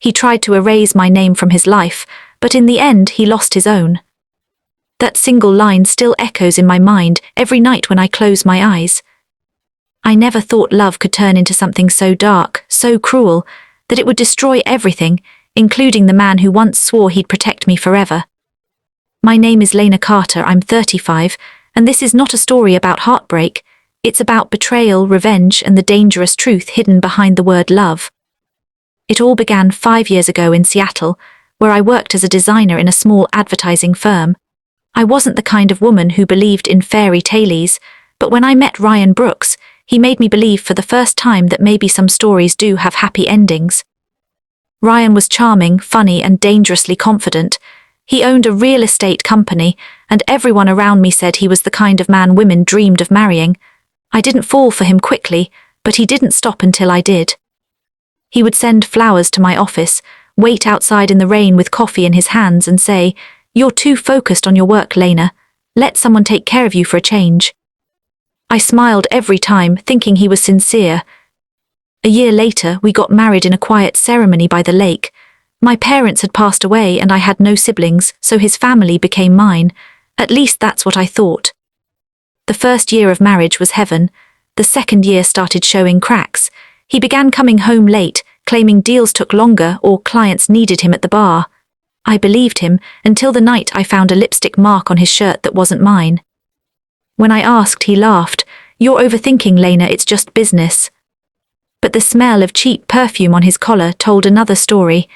He tried to erase my name from his life, but in the end he lost his own. That single line still echoes in my mind every night when I close my eyes. I never thought love could turn into something so dark, so cruel, that it would destroy everything, including the man who once swore he'd protect me forever. My name is Lena Carter, I'm 35, and this is not a story about heartbreak. It's about betrayal, revenge, and the dangerous truth hidden behind the word love. It all began 5 years ago in Seattle, where I worked as a designer in a small advertising firm. I wasn't the kind of woman who believed in fairy tales, but when I met Ryan Brooks, he made me believe for the first time that maybe some stories do have happy endings. Ryan was charming, funny, and dangerously confident. He owned a real estate company, and everyone around me said he was the kind of man women dreamed of marrying. I didn't fall for him quickly, but he didn't stop until I did. He would send flowers to my office, wait outside in the rain with coffee in his hands and say, "You're too focused on your work, Lena. Let someone take care of you for a change." I smiled every time, thinking he was sincere. A year later, we got married in a quiet ceremony by the lake. My parents had passed away and I had no siblings, so his family became mine. At least that's what I thought. The first year of marriage was heaven. The second year started showing cracks. He began coming home late, claiming deals took longer or clients needed him at the bar. I believed him until the night I found a lipstick mark on his shirt that wasn't mine. When I asked, he laughed, "You're overthinking, Lena, it's just business." But the smell of cheap perfume on his collar told another story.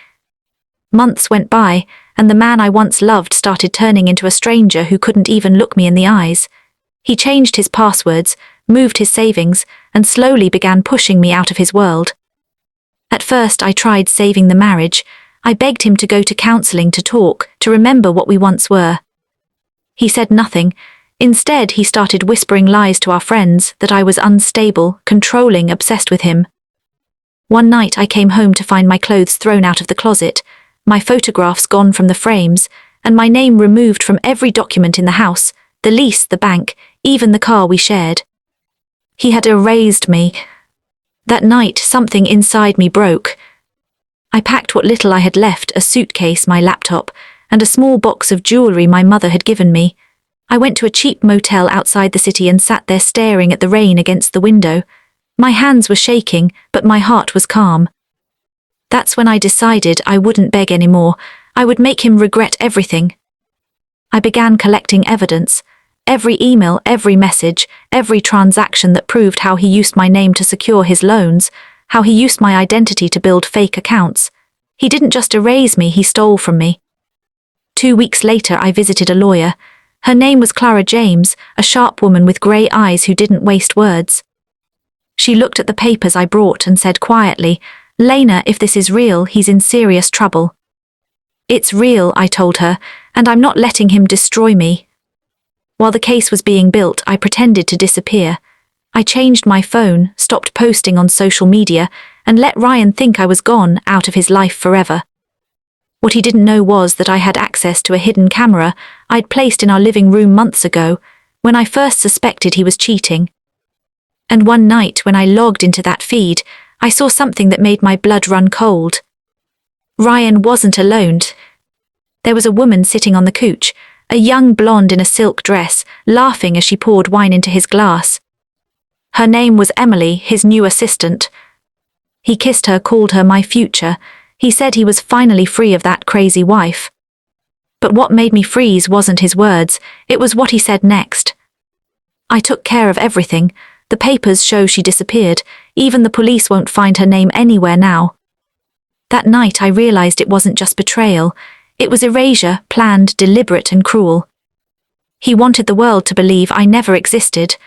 Months went by, and the man I once loved started turning into a stranger who couldn't even look me in the eyes. He changed his passwords, moved his savings, and slowly began pushing me out of his world. At first I tried saving the marriage. I begged him to go to counseling to talk, to remember what we once were. He said nothing. Instead, he started whispering lies to our friends that I was unstable, controlling, obsessed with him. One night I came home to find my clothes thrown out of the closet, my photographs gone from the frames, and my name removed from every document in the house, the lease, the bank, even the car we shared. He had erased me. That night, something inside me broke. I packed what little I had left, a suitcase, my laptop, and a small box of jewelry my mother had given me. I went to a cheap motel outside the city and sat there staring at the rain against the window. My hands were shaking, but my heart was calm. That's when I decided I wouldn't beg anymore. I would make him regret everything. I began collecting evidence. Every email, every message, every transaction that proved how he used my name to secure his loans, how he used my identity to build fake accounts. He didn't just erase me, he stole from me. 2 weeks later, I visited a lawyer. Her name was Clara James, a sharp woman with grey eyes who didn't waste words. She looked at the papers I brought and said quietly, "Lena, if this is real, he's in serious trouble." "It's real," I told her, "and I'm not letting him destroy me." While the case was being built, I pretended to disappear. I changed my phone, stopped posting on social media, and let Ryan think I was gone, out of his life forever. What he didn't know was that I had access to a hidden camera I'd placed in our living room months ago, when I first suspected he was cheating. And one night when I logged into that feed, I saw something that made my blood run cold. Ryan wasn't alone. There was a woman sitting on the couch, a young blonde in a silk dress, laughing as she poured wine into his glass. Her name was Emily, his new assistant. He kissed her, called her my future. He said he was finally free of that crazy wife. But what made me freeze wasn't his words, it was what he said next. "I took care of everything. The papers show she disappeared. Even the police won't find her name anywhere now." That night I realized it wasn't just betrayal. It was erasure, planned, deliberate, and cruel. He wanted the world to believe I never existed.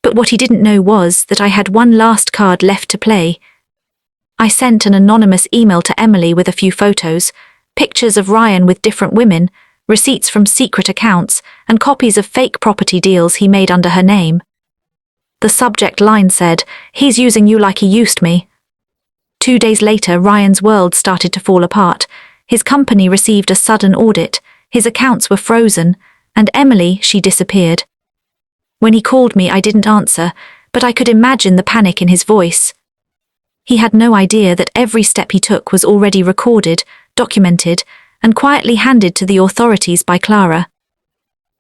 But what he didn't know was that I had one last card left to play. I sent an anonymous email to Emily with a few photos, pictures of Ryan with different women, receipts from secret accounts, and copies of fake property deals he made under her name. The subject line said, "He's using you like he used me." 2 days later, Ryan's world started to fall apart. His company received a sudden audit, his accounts were frozen, and Emily, she disappeared. When he called me, I didn't answer, but I could imagine the panic in his voice. He had no idea that every step he took was already recorded, documented, and quietly handed to the authorities by Clara.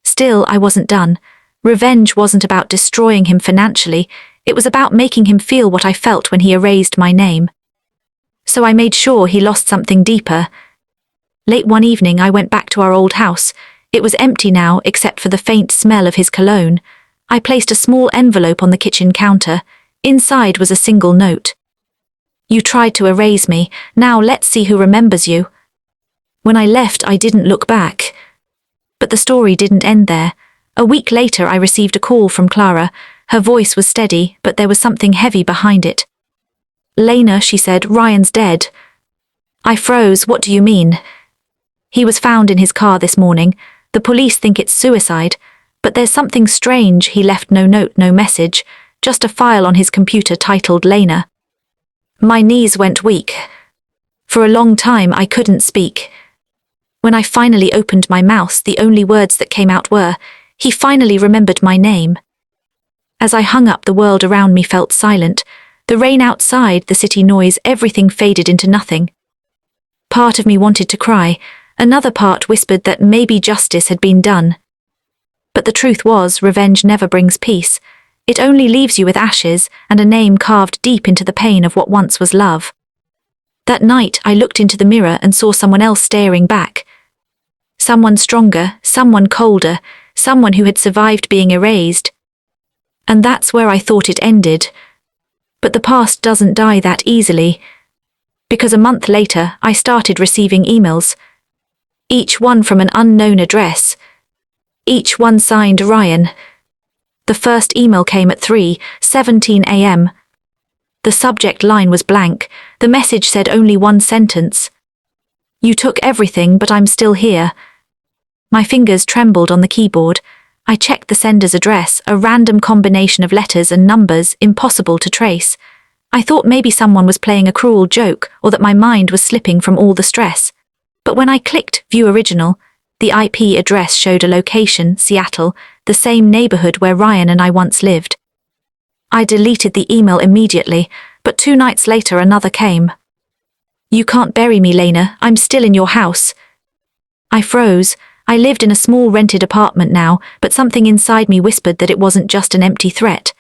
Still, I wasn't done. Revenge wasn't about destroying him financially, it was about making him feel what I felt when he erased my name. So I made sure he lost something deeper. Late one evening I went back to our old house. It was empty now except for the faint smell of his cologne. I placed a small envelope on the kitchen counter. Inside was a single note. "You tried to erase me, now let's see who remembers you." When I left, I didn't look back. But the story didn't end there. A week later I received a call from Clara. Her voice was steady, but there was something heavy behind it. "Lena," she said, "Ryan's dead." I froze. "What do you mean?" "He was found in his car this morning. The police think it's suicide, but there's something strange. He left no note, no message, just a file on his computer titled Lena." My knees went weak. For a long time I couldn't speak. When I finally opened my mouth, the only words that came out were, "He finally remembered my name." As I hung up, the world around me felt silent. The rain outside, the city noise, everything faded into nothing. Part of me wanted to cry. Another part whispered that maybe justice had been done. But the truth was, revenge never brings peace. It only leaves you with ashes and a name carved deep into the pain of what once was love. That night I looked into the mirror and saw someone else staring back. Someone stronger, someone colder, someone who had survived being erased. And that's where I thought it ended. But the past doesn't die that easily. Because a month later I started receiving emails. Each one from an unknown address. Each one signed Ryan. The first email came at 3:17 a.m. The subject line was blank. The message said only one sentence. "You took everything, but I'm still here." My fingers trembled on the keyboard. I checked the sender's address, a random combination of letters and numbers, impossible to trace. I thought maybe someone was playing a cruel joke or that my mind was slipping from all the stress. But when I clicked View Original, the IP address showed a location, Seattle, the same neighborhood where Ryan and I once lived. I deleted the email immediately, but 2 nights later another came. "You can't bury me, Lena, I'm still in your house." I froze. I lived in a small rented apartment now, but something inside me whispered that it wasn't just an empty threat.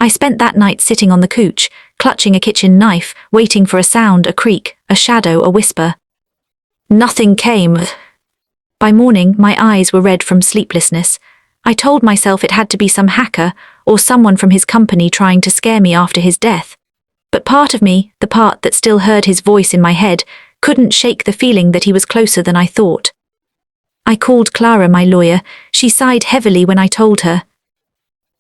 I spent that night sitting on the couch, clutching a kitchen knife, waiting for a sound, a creak, a shadow, a whisper. Nothing came. By morning, my eyes were red from sleeplessness. I told myself it had to be some hacker or someone from his company trying to scare me after his death. But part of me, the part that still heard his voice in my head, couldn't shake the feeling that he was closer than I thought. I called Clara, my lawyer. She sighed heavily when I told her.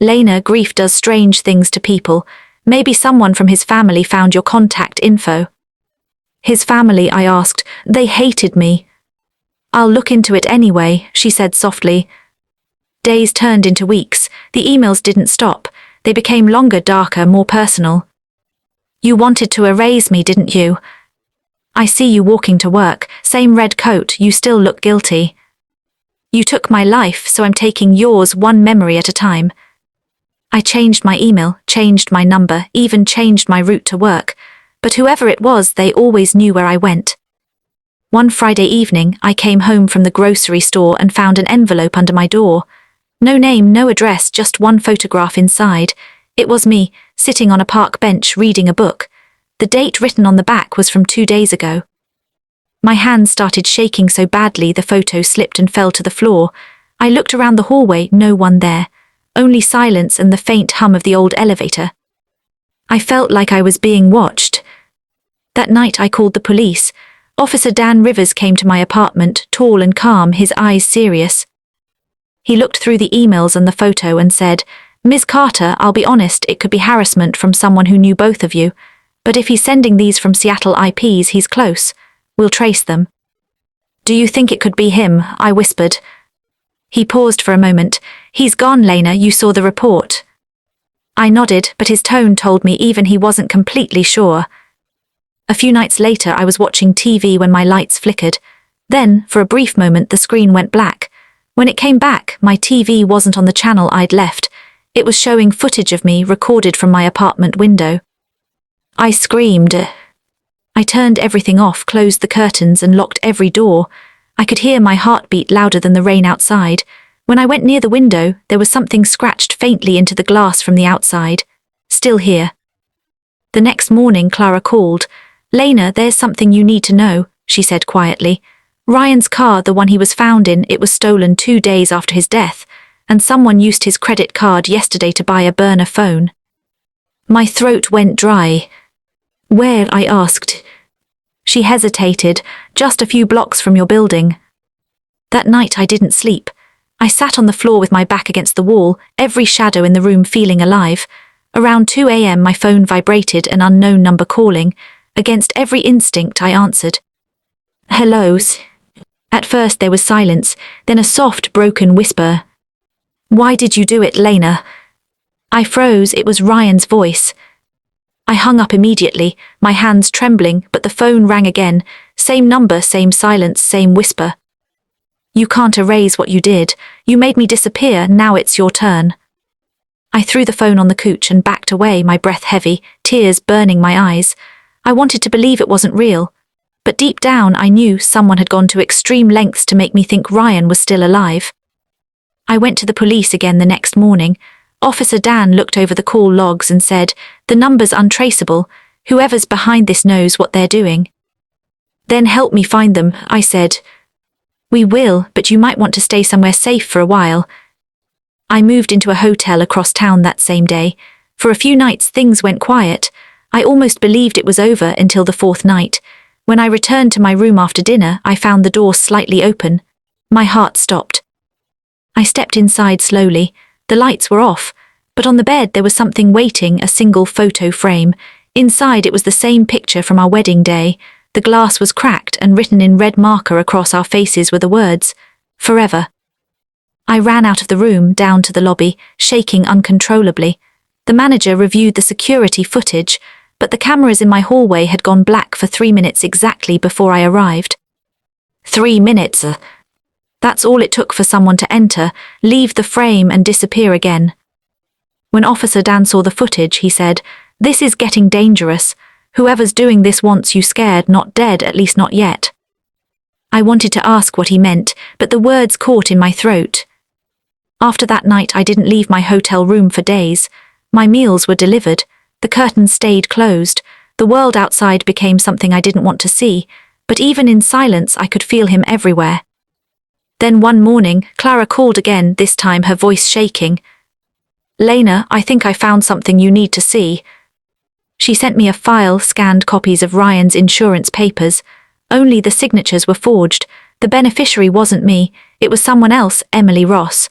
"Lena, grief does strange things to people. Maybe someone from his family found your contact info." "His family?" I asked. "They hated me." "I'll look into it anyway," she said softly. Days turned into weeks. The emails didn't stop. They became longer, darker, more personal. "You wanted to erase me, didn't you? I see you walking to work, same red coat, you still look guilty. You took my life, so I'm taking yours, one memory at a time." I changed my email, changed my number, even changed my route to work. But whoever it was, they always knew where I went. One Friday evening, I came home from the grocery store and found an envelope under my door. No name, no address, just one photograph inside. It was me, sitting on a park bench reading a book. The date written on the back was from 2 days ago. My hands started shaking so badly the photo slipped and fell to the floor. I looked around the hallway, no one there. Only silence and the faint hum of the old elevator. I felt like I was being watched. That night I called the police. Officer Dan Rivers came to my apartment, tall and calm, his eyes serious. He looked through the emails and the photo and said, "Ms. Carter, I'll be honest, it could be harassment from someone who knew both of you. But if he's sending these from Seattle IPs, he's close. We'll trace them." "Do you think it could be him?" I whispered. He paused for a moment. "He's gone, Lena, you saw the report." I nodded, but his tone told me even he wasn't completely sure. A few nights later I was watching TV when my lights flickered. Then, for a brief moment, the screen went black. When it came back, my TV wasn't on the channel I'd left. It was showing footage of me recorded from my apartment window. I screamed. I turned everything off, closed the curtains and locked every door. I could hear my heartbeat louder than the rain outside. When I went near the window, there was something scratched faintly into the glass from the outside. Still here. The next morning, Clara called. "Lena, there's something you need to know," she said quietly. "Ryan's car, the one he was found in, it was stolen 2 days after his death, and someone used his credit card yesterday to buy a burner phone." My throat went dry. "Where?" I asked. She hesitated. "Just a few blocks from your building." That night I didn't sleep. I sat on the floor with my back against the wall, every shadow in the room feeling alive. Around 2 a.m. my phone vibrated, an unknown number calling. Against every instinct I answered. "Hello." At first there was silence, then a soft, broken whisper. "Why did you do it, Lena?" I froze. It was Ryan's voice. I hung up immediately, my hands trembling, but the phone rang again. Same number, same silence, same whisper. "You can't erase what you did. You made me disappear, now it's your turn." I threw the phone on the couch and backed away, my breath heavy, tears burning my eyes. I wanted to believe it wasn't real, but deep down I knew someone had gone to extreme lengths to make me think Ryan was still alive. I went to the police again the next morning. Officer Dan looked over the call logs and said, "The number's untraceable. Whoever's behind this knows what they're doing." "Then help me find them," I said. "We will, but you might want to stay somewhere safe for a while." I moved into a hotel across town that same day. For a few nights things went quiet. I almost believed it was over until the 4th night. When I returned to my room after dinner, I found the door slightly open. My heart stopped. I stepped inside slowly. The lights were off, but on the bed there was something waiting, a single photo frame. Inside it was the same picture from our wedding day. The glass was cracked and written in red marker across our faces were the words, "Forever." I ran out of the room, down to the lobby, shaking uncontrollably. The manager reviewed the security footage, but the cameras in my hallway had gone black for 3 minutes exactly before I arrived. 3 minutes. That's all it took for someone to enter, leave the frame and disappear again. When Officer Dan saw the footage, he said, "This is getting dangerous. Whoever's doing this wants you scared, not dead, at least not yet." I wanted to ask what he meant, but the words caught in my throat. After that night, I didn't leave my hotel room for days. My meals were delivered. The curtains stayed closed. The world outside became something I didn't want to see, but even in silence I could feel him everywhere. Then one morning, Clara called again, this time her voice shaking. "Lena, I think I found something you need to see." She sent me a file, scanned copies of Ryan's insurance papers. Only the signatures were forged. The beneficiary wasn't me, it was someone else, Emily Ross.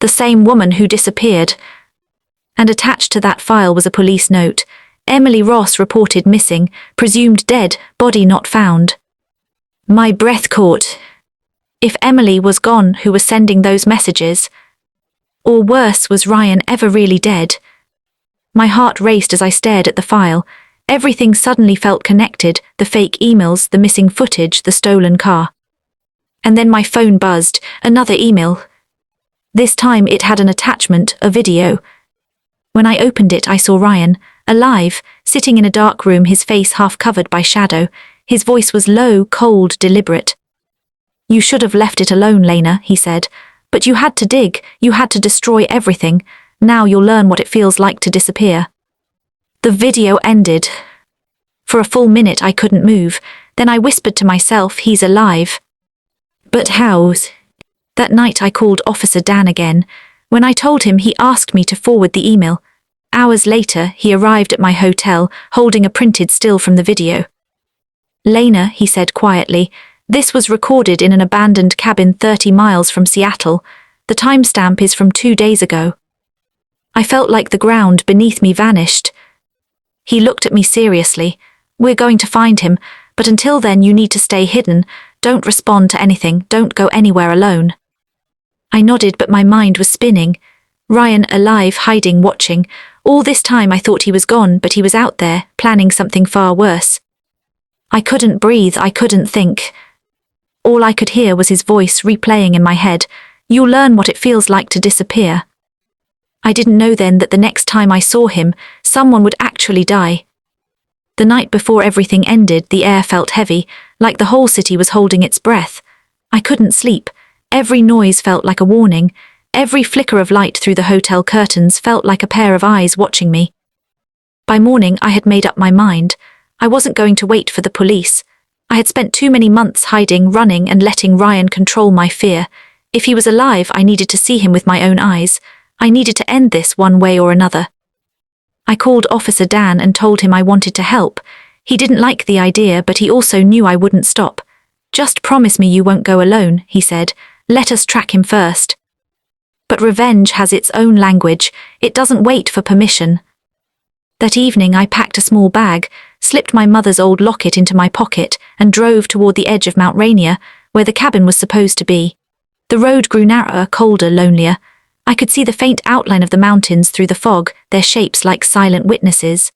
The same woman who disappeared. And attached to that file was a police note. Emily Ross reported missing, presumed dead, body not found. My breath caught. If Emily was gone, who was sending those messages? Or worse, was Ryan ever really dead? My heart raced as I stared at the file. Everything suddenly felt connected, the fake emails, the missing footage, the stolen car. And then my phone buzzed, another email. This time it had an attachment, a video. When I opened it, I saw Ryan, alive, sitting in a dark room, his face half covered by shadow. His voice was low, cold, deliberate. "You should have left it alone, Lena," he said. "But you had to dig, you had to destroy everything. Now you'll learn what it feels like to disappear." The video ended. For a full minute I couldn't move. Then I whispered to myself, "He's alive." But how? That night I called Officer Dan again. When I told him, he asked me to forward the email. Hours later, he arrived at my hotel, holding a printed still from the video. "Lena," he said quietly, "this was recorded in an abandoned cabin 30 miles from Seattle. The timestamp is from 2 days ago." I felt like the ground beneath me vanished. He looked at me seriously. "We're going to find him, but until then you need to stay hidden. Don't respond to anything, don't go anywhere alone." I nodded, but my mind was spinning. Ryan alive, hiding, watching. All this time I thought he was gone, but he was out there, planning something far worse. I couldn't breathe, I couldn't think. All I could hear was his voice replaying in my head. "You'll learn what it feels like to disappear." I didn't know then that the next time I saw him, someone would actually die. The night before everything ended, the air felt heavy, like the whole city was holding its breath. I couldn't sleep. Every noise felt like a warning. Every flicker of light through the hotel curtains felt like a pair of eyes watching me. By morning, I had made up my mind. I wasn't going to wait for the police. I had spent too many months hiding, running, and letting Ryan control my fear. If he was alive, I needed to see him with my own eyes. I needed to end this one way or another. I called Officer Dan and told him I wanted to help. He didn't like the idea, but he also knew I wouldn't stop. "Just promise me you won't go alone," he said. "Let us track him first." But revenge has its own language. It doesn't wait for permission. That evening I packed a small bag, slipped my mother's old locket into my pocket, and drove toward the edge of Mount Rainier, where the cabin was supposed to be. The road grew narrower, colder, lonelier. I could see the faint outline of the mountains through the fog, their shapes like silent witnesses.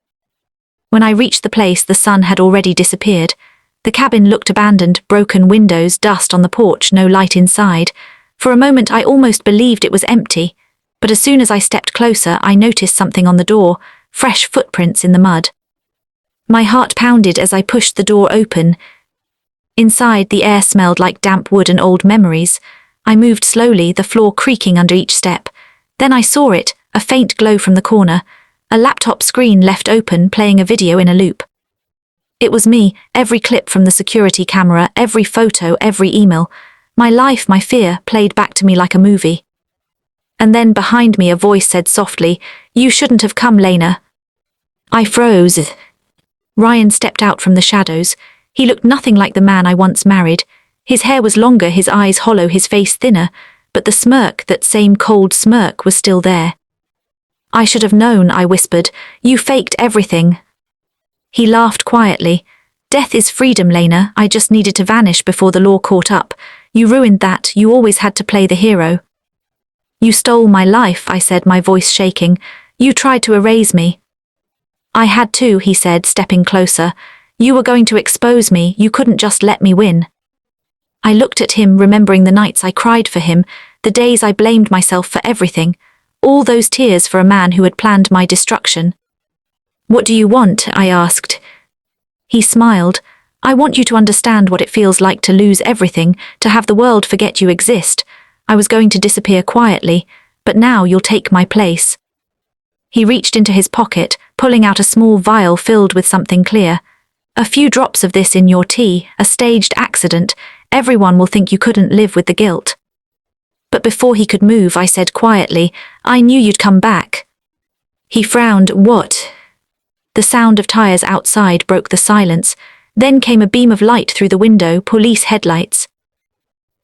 When I reached the place, the sun had already disappeared. The cabin looked abandoned, broken windows, dust on the porch, no light inside. For a moment I almost believed it was empty, but as soon as I stepped closer, I noticed something on the door, fresh footprints in the mud. My heart pounded as I pushed the door open. Inside, the air smelled like damp wood and old memories. I moved slowly, the floor creaking under each step. Then I saw it, a faint glow from the corner, a laptop screen left open, playing a video in a loop. It was me, every clip from the security camera, every photo, every email. My life, my fear, played back to me like a movie. And then behind me a voice said softly, "You shouldn't have come, Lena." I froze. Ryan stepped out from the shadows. He looked nothing like the man I once married. His hair was longer, his eyes hollow, his face thinner, but the smirk, that same cold smirk, was still there. "I should have known," I whispered. "You faked everything." He laughed quietly. "Death is freedom, Lena. I just needed to vanish before the law caught up. You ruined that. You always had to play the hero." "You stole my life," I said, my voice shaking. "You tried to erase me." "I had to," he said, stepping closer. "You were going to expose me. You couldn't just let me win." I looked at him, remembering the nights I cried for him, the days I blamed myself for everything, all those tears for a man who had planned my destruction. "What do you want?" I asked. He smiled. "I want you to understand what it feels like to lose everything, to have the world forget you exist. I was going to disappear quietly, but now you'll take my place." He reached into his pocket, pulling out a small vial filled with something clear. "A few drops of this in your tea, a staged accident. Everyone will think you couldn't live with the guilt." But before he could move, I said quietly, "I knew you'd come back." He frowned. "What?" The sound of tires outside broke the silence. Then came a beam of light through the window, police headlights.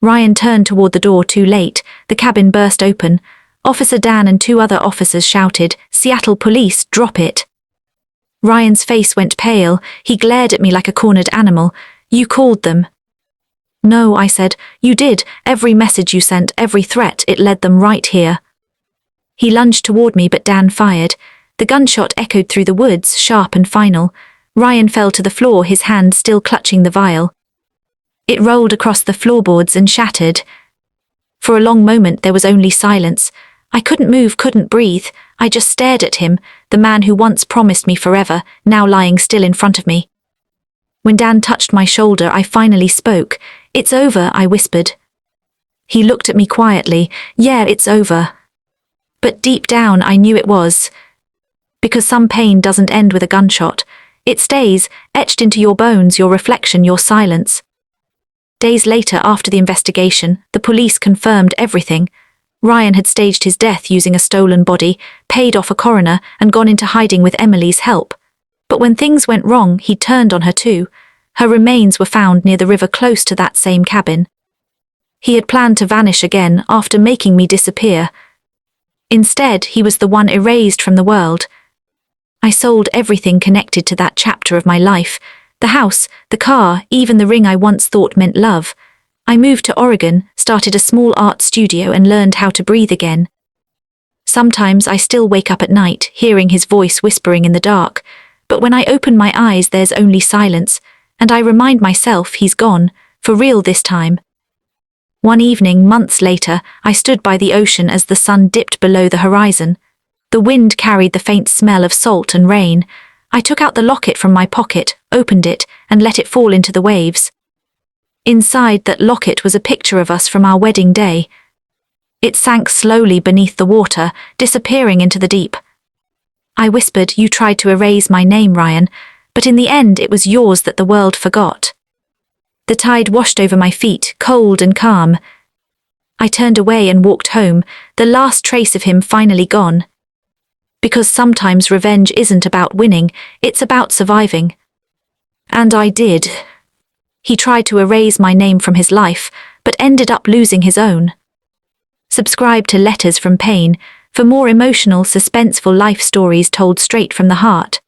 Ryan turned toward the door too late. The cabin burst open. Officer Dan and 2 other officers shouted, "Seattle Police, drop it." Ryan's face went pale. He glared at me like a cornered animal. "You called them." "No," I said. "You did. Every message you sent, every threat, it led them right here." He lunged toward me, but Dan fired. The gunshot echoed through the woods, sharp and final. Ryan fell to the floor, his hand still clutching the vial. It rolled across the floorboards and shattered. For a long moment there was only silence. I couldn't move, couldn't breathe. I just stared at him, the man who once promised me forever, now lying still in front of me. When Dan touched my shoulder, I finally spoke. "It's over," I whispered. He looked at me quietly. "Yeah, it's over." But deep down I knew it was. Because some pain doesn't end with a gunshot. It stays, etched into your bones, your reflection, your silence. Days later, after the investigation, the police confirmed everything. Ryan had staged his death using a stolen body, paid off a coroner, and gone into hiding with Emily's help. But when things went wrong, he turned on her too. Her remains were found near the river close to that same cabin. He had planned to vanish again after making me disappear. Instead, he was the one erased from the world. I sold everything connected to that chapter of my life. The house, the car, even the ring I once thought meant love. I moved to Oregon, started a small art studio, and learned how to breathe again. Sometimes I still wake up at night, hearing his voice whispering in the dark. But when I open my eyes, there's only silence, and I remind myself he's gone, for real this time. One evening, months later, I stood by the ocean as the sun dipped below the horizon. The wind carried the faint smell of salt and rain. I took out the locket from my pocket, opened it, and let it fall into the waves. Inside that locket was a picture of us from our wedding day. It sank slowly beneath the water, disappearing into the deep. I whispered, "You tried to erase my name, Ryan, but in the end it was yours that the world forgot." The tide washed over my feet, cold and calm. I turned away and walked home, the last trace of him finally gone. Because sometimes revenge isn't about winning, it's about surviving. And I did. He tried to erase my name from his life, but ended up losing his own. Subscribe to Letters from Pain for more emotional, suspenseful life stories told straight from the heart.